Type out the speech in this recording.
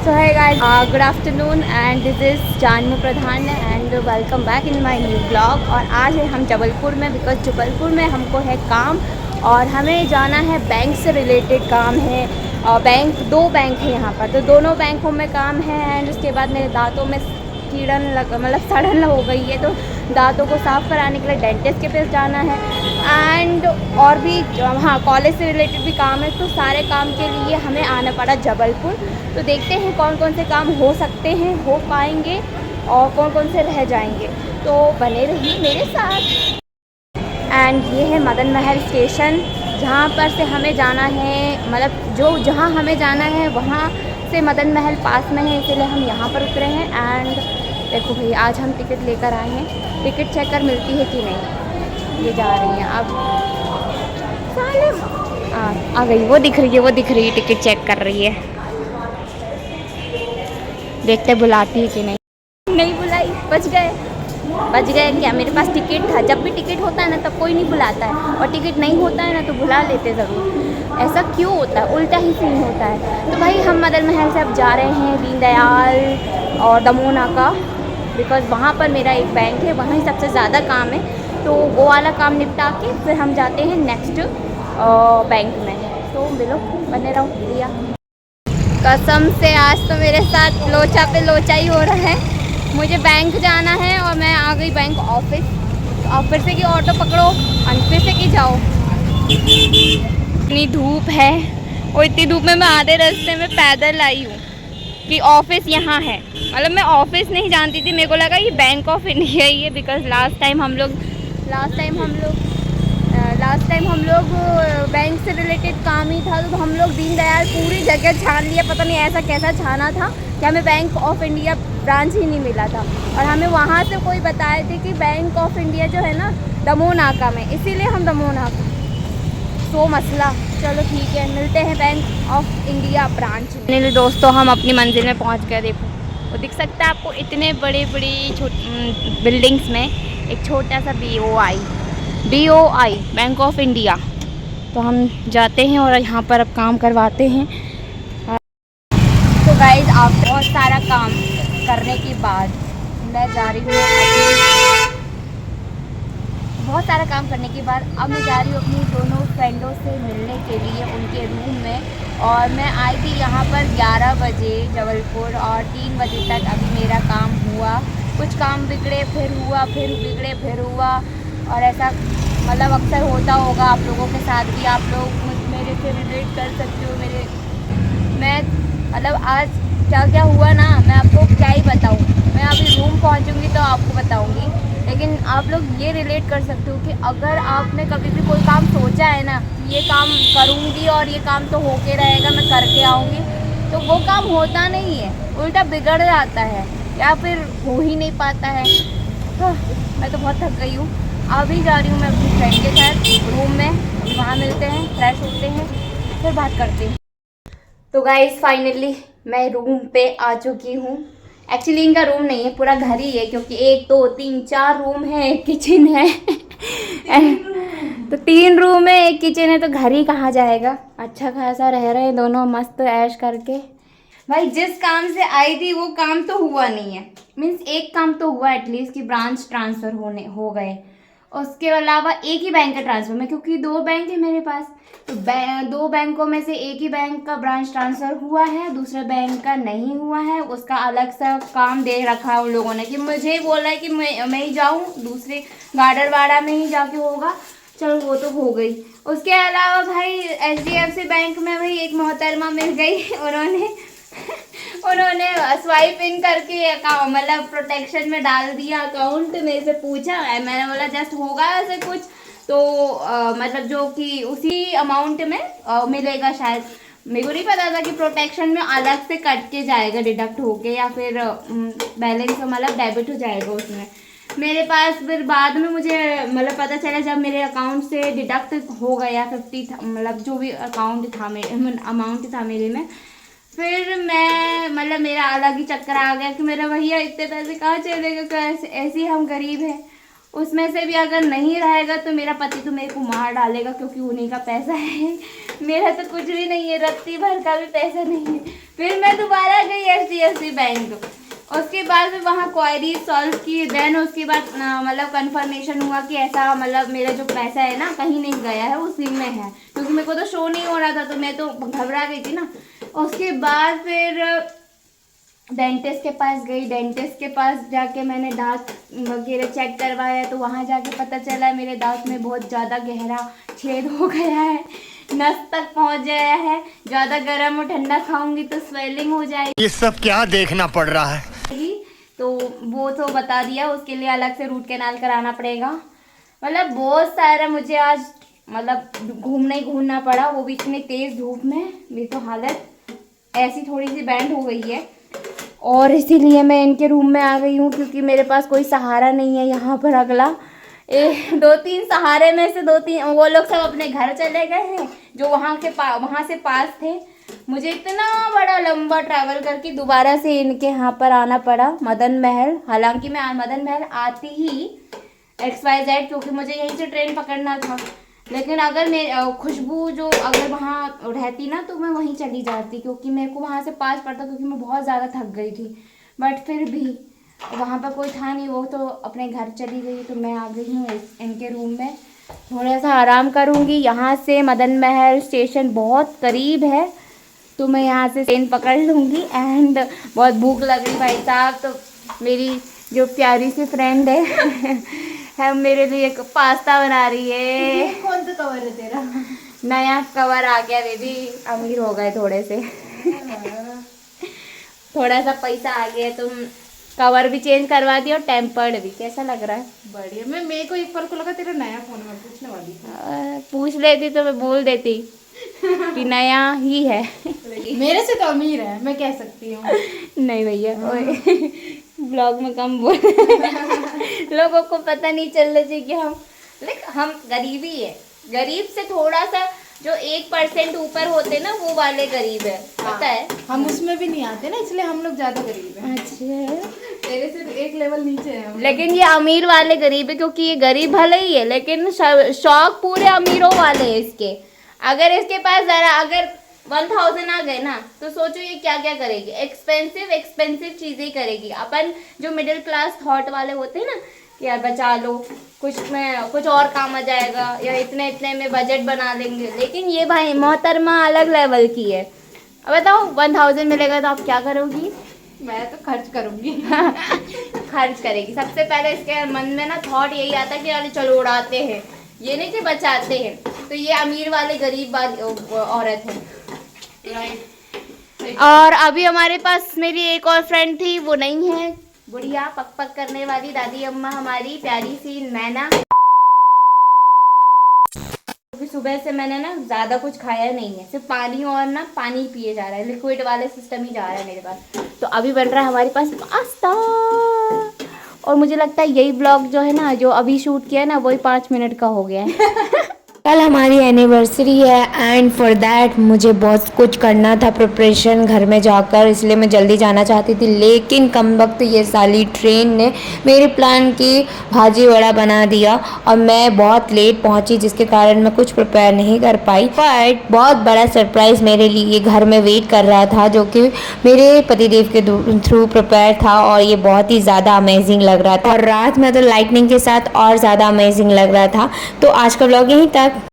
So hey guys, good afternoon and this is जानू प्रधान and welcome back in my new vlog। और आज है हम जबलपुर में, बिकॉज जबलपुर में हमको है काम और हमें जाना है बैंक से रिलेटेड काम है। और दो बैंक है यहाँ पर, तो दोनों बैंकों में काम है। एंड उसके बाद मेरे दांतों में सड़न हो गई है, तो दांतों को साफ़ कराने के लिए डेंटिस्ट के पास जाना है। एंड और भी हाँ, कॉलेज से रिलेटेड भी काम है, तो सारे काम के लिए हमें आना पड़ा जबलपुर। तो देखते हैं कौन कौन से काम हो सकते हैं, हो पाएंगे और कौन कौन से रह जाएंगे, तो बने रहिए मेरे साथ। एंड ये है मदन महल स्टेशन, जहाँ पर से हमें जाना है, मतलब जहाँ हमें जाना है वहाँ से मदन महल पास में है, इसलिए हम यहाँ पर उतरे हैं। एंड देखो भाई, आज हम टिकट लेकर आए हैं, टिकट चेक कर मिलती है कि नहीं। ये जा रही हैं अब, आ गई, वो दिख रही है टिकट चेक कर रही है। देखते बुलाती है कि नहीं बुलाई, बच गए क्या। मेरे पास टिकट था, जब भी टिकट होता है ना तब कोई नहीं बुलाता है, और टिकट नहीं होता है ना तो बुला लेते ज़रूर। ऐसा क्यों होता है, उल्टा ही सीन होता है। तो भाई हम मदन महल से अब जा रहे हैं दीनदयाल और दमोह का, बिकॉज़ वहाँ पर मेरा एक बैंक है, वहाँ ही सबसे ज़्यादा काम है। तो वो वाला काम निपटा के फिर हम जाते हैं नेक्स्ट बैंक में। तो मिलो, बने रहो भैया। कसम से आज तो मेरे साथ लोचा पे लोचा ही हो रहा है। मुझे बैंक जाना है और मैं आ गई बैंक ऑफिस से कि ऑटो पकड़ो, फिर से कि जाओ। इतनी धूप है, और इतनी धूप में मैं आधे रास्ते में पैदल आई हूँ कि ऑफिस यहाँ है। मतलब मैं ऑफिस नहीं जानती थी, मेरे को लगा ये बैंक ऑफ इंडिया ही है, बिकॉज लास्ट टाइम हम लोग बैंक से रिलेटेड काम ही था। तो हम लोग दीनदयाल पूरी जगह छान लिया, पता नहीं ऐसा कैसा छाना था कि हमें बैंक ऑफ इंडिया ब्रांच ही नहीं मिला था। और हमें वहाँ से कोई बताए थे कि बैंक ऑफ इंडिया जो है ना दमोह नाका में, इसीलिए हम दमोह नाका। तो मसला, चलो ठीक है, मिलते हैं बैंक ऑफ इंडिया ब्रांच में। मेरे दोस्तों, हम अपनी मंजिल में पहुँच गए। देखो वो दिख सकता है आपको, इतने बड़े बिल्डिंग्स में एक छोटा सा BOI बैंक ऑफ इंडिया। तो हम जाते हैं और यहाँ पर अब काम करवाते हैं। तो गाइस, आप बहुत सारा काम करने के बाद मैं जा रही हूँ बहुत सारा काम करने के बाद अब मैं जा रही हूँ अपनी दोनों फ्रेंडों से मिलने के लिए उनके रूम में। और मैं आई थी यहाँ पर 11 बजे जबलपुर, और 3 बजे तक अभी मेरा काम हुआ। कुछ काम बिगड़े फिर हुआ, फिर बिगड़े फिर हुआ, और ऐसा मतलब अक्सर होता होगा आप लोगों के साथ भी। आप लोग मेरे से रिलेट कर सकते हो। मैं मतलब आज क्या हुआ ना, मैं आपको क्या ही बताऊँ। मैं अभी रूम पहुँचूँगी तो आपको बताऊँगी, लेकिन आप लोग ये रिलेट कर सकते हो कि अगर आपने कभी भी कोई काम सोचा है ना, ये काम करूँगी और ये काम तो होके रहेगा, मैं करके आऊँगी, तो वो काम होता नहीं है, उल्टा बिगड़ जाता है या फिर हो ही नहीं पाता है। मैं तो बहुत थक गई हूँ। अभी जा रही हूँ मैं अपनी फ्रेंड के साथ रूम में, वहाँ मिलते हैं, फ्रेश होते हैं, फिर बात करते हैं। तो गाइस, फाइनली मैं रूम पे आ चुकी हूँ। एक्चुअली इनका रूम नहीं है, पूरा घर ही है, क्योंकि 1 2 3 4 रूम है, एक किचन है। तो 3 रूम है, एक किचन है, तो घर ही कहाँ जाएगा। अच्छा खासा रह रहे हैं दोनों मस्त ऐश करके। भाई जिस काम से आई थी वो काम तो हुआ नहीं है, मीन्स एक काम तो हुआ एटलीस्ट कि ब्रांच ट्रांसफ़र हो गए। उसके अलावा एक ही बैंक का ट्रांसफ़र में, क्योंकि 2 बैंक है मेरे पास, तो 2 बैंकों में से एक ही बैंक का ब्रांच ट्रांसफ़र हुआ है, दूसरे बैंक का नहीं हुआ है। उसका अलग सा काम दे रखा है उन लोगों ने, कि मुझे बोला है कि मैं ही जाऊँ, दूसरे गाडरवाड़ा में ही जाके होगा। चलो वो तो हो गई। उसके अलावा भाई HDFC बैंक में भाई एक मोहतरमा मिल गई, उन्होंने स्वाइप इन करके अकाउंट मतलब प्रोटेक्शन में डाल दिया अकाउंट। मेरे से पूछा, मैंने बोला जस्ट होगा ऐसे कुछ, तो मतलब जो कि उसी अमाउंट में मिलेगा शायद। मेरे को नहीं पता था कि प्रोटेक्शन में अलग से कट के जाएगा, डिडक्ट होके, या फिर बैलेंस मतलब डेबिट हो जाएगा उसमें। मेरे पास फिर बाद में मुझे मतलब पता चला, जब मेरे अकाउंट से डिडक्ट हो गया 50 मतलब जो भी अकाउंट था अमाउंट था मेरे में, फिर मैं मतलब मेरा अलग ही चक्कर आ गया कि मेरा भैया इतने पैसे कहाँ चलेगा, ऐसे ही हम गरीब हैं। उसमें से भी अगर नहीं रहेगा तो मेरा पति तो मेरे को मार डालेगा, क्योंकि उन्हीं का पैसा है, मेरा तो कुछ भी नहीं है, रत्ती भर का भी पैसा नहीं है। फिर मैं दोबारा गई सीरियसली बैंक। उसके बाद में वहाँ क्वायरी सॉल्व की, देन उसके बाद मतलब कंफर्मेशन हुआ कि ऐसा मतलब मेरा जो पैसा है ना कहीं नहीं गया है, उसी में है, क्योंकि मेरे को तो शो नहीं हो रहा था, तो मैं तो घबरा गई थी ना। उसके बाद फिर डेंटिस्ट के पास गई, डेंटिस्ट के पास जाके मैंने दांत वगैरह चेक करवाया, तो वहाँ जाके पता चला मेरे दांत में बहुत ज़्यादा गहरा छेद हो गया है, नस तक पहुँच गया है। ज़्यादा गर्म और ठंडा खाऊंगी तो स्वेलिंग हो जाएगी। ये सब क्या देखना पड़ रहा है? तो वो तो बता दिया, उसके लिए अलग से रूट कैनाल कराना पड़ेगा। मतलब बहुत सारा मुझे आज मतलब घूमना ही घूमना पड़ा, वो भी इतनी तेज़ धूप में। मेरी तो हालत ऐसी थोड़ी सी बैंड हो गई है, और इसीलिए मैं इनके रूम में आ गई हूँ, क्योंकि मेरे पास कोई सहारा नहीं है यहाँ पर। अगला 2-3 सहारे में से 2-3 वो लोग सब अपने घर चले गए हैं जो वहाँ से पास थे। मुझे इतना बड़ा लंबा ट्रैवल करके दोबारा से इनके यहाँ पर आना पड़ा, मदन महल। हालांकि मैं मदन महल आती ही XYZ, क्योंकि मुझे यहीं से ट्रेन पकड़ना था, लेकिन अगर मैं खुशबू जो अगर वहाँ रहती ना तो मैं वहीं चली जाती, क्योंकि मेरे को वहाँ से पास पड़ता, क्योंकि मैं बहुत ज़्यादा थक गई थी। बट फिर भी वहाँ पर कोई था नहीं, वो तो अपने घर चली गई, तो मैं आ गई हूँ इनके रूम में। थोड़ा सा आराम करूँगी। यहाँ से मदन महल स्टेशन बहुत करीब है, तो मैं यहाँ से ट्रेन पकड़ लूँगी। एंड बहुत भूख लग रही भाई साहब, तो मेरी जो प्यारी सी फ्रेंड है मेरे लिए पास्ता बना रही है। कौन सा कवर है तेरा? नया कवर आ गया बेबी, अमीर हो गए थोड़े से। थोड़ा सा पैसा आ गया, तुम कवर भी चेंज करवा दिया और टेम्पर्ड भी। कैसा लग रहा है? बढ़िया। मेरे को एक पल को लगा तेरा नया फोन है, मैं पूछने वाली थी। पूछ लेती तो मैं बोल देती कि नया ही है। मेरे से तो अमीर है, मैं कह सकती हूँ। नहीं भैया, ब्लॉग में कम बोल। लोगों को पता नहीं चलना चाहिए कि हम गरीबी है। गरीब से थोड़ा सा जो 1% ऊपर होते ना, वो वाले गरीब है, पता है। हम उसमें भी नहीं आते ना, इसलिए हम लोग ज्यादा गरीब हैं। अच्छा, तेरे से एक लेवल नीचे है हम। लेकिन ये अमीर वाले गरीब है, क्योंकि ये गरीब भले ही है, लेकिन शौक पूरे अमीरों वाले हैं इसके। अगर इसके पास जरा अगर 1000 आ गए ना, तो सोचो ये क्या क्या करेगी। एक्सपेंसिव चीज़ें करेगी। अपन जो मिडिल क्लास थॉट वाले होते हैं ना कि यार बचा लो, कुछ और काम आ जाएगा, या इतने में बजट बना लेंगे। लेकिन ये भाई मोहतरमा अलग लेवल की है। अब बताओ 1000 मिलेगा तो आप क्या करोगी? मैं तो खर्च करूंगी। खर्च करेगी। सबसे पहले इसके मन में ना थॉट यही आता है कि यार चलो उड़ाते हैं, ये नहीं कि बचाते हैं। तो ये अमीर वाले गरीब वाली औरत है। और अभी हमारे पास मेरी एक और फ्रेंड थी, वो नहीं है, बुढ़िया पक पक करने वाली दादी अम्मा हमारी प्यारी सी नैना। सुबह से मैंने ना ज़्यादा कुछ खाया नहीं है, सिर्फ पानी, और ना पानी पिए जा रहा है, लिक्विड वाले सिस्टम ही जा रहा है मेरे पास। तो अभी बन रहा है हमारे पास पास्ता, और मुझे लगता है यही ब्लॉग जो है ना, जो अभी शूट किया है ना, वही 5 मिनट का हो गया है। कल हमारी एनिवर्सरी है, एंड फॉर दैट मुझे बहुत कुछ करना था प्रिपरेशन घर में जाकर, इसलिए मैं जल्दी जाना चाहती थी। लेकिन कम वक्त ये साली ट्रेन ने मेरे प्लान की भाजी वड़ा बना दिया, और मैं बहुत लेट पहुंची, जिसके कारण मैं कुछ प्रिपेयर नहीं कर पाई। बट बहुत बड़ा सरप्राइज़ मेरे लिए घर में वेट कर रहा था, जो कि मेरे पतिदेव के थ्रू प्रिपेयर था, और ये बहुत ही ज़्यादा अमेजिंग लग रहा था। और रात में तो लाइटनिंग के साथ और ज़्यादा अमेजिंग लग रहा था। तो आज का ब्लॉग यहीं तक।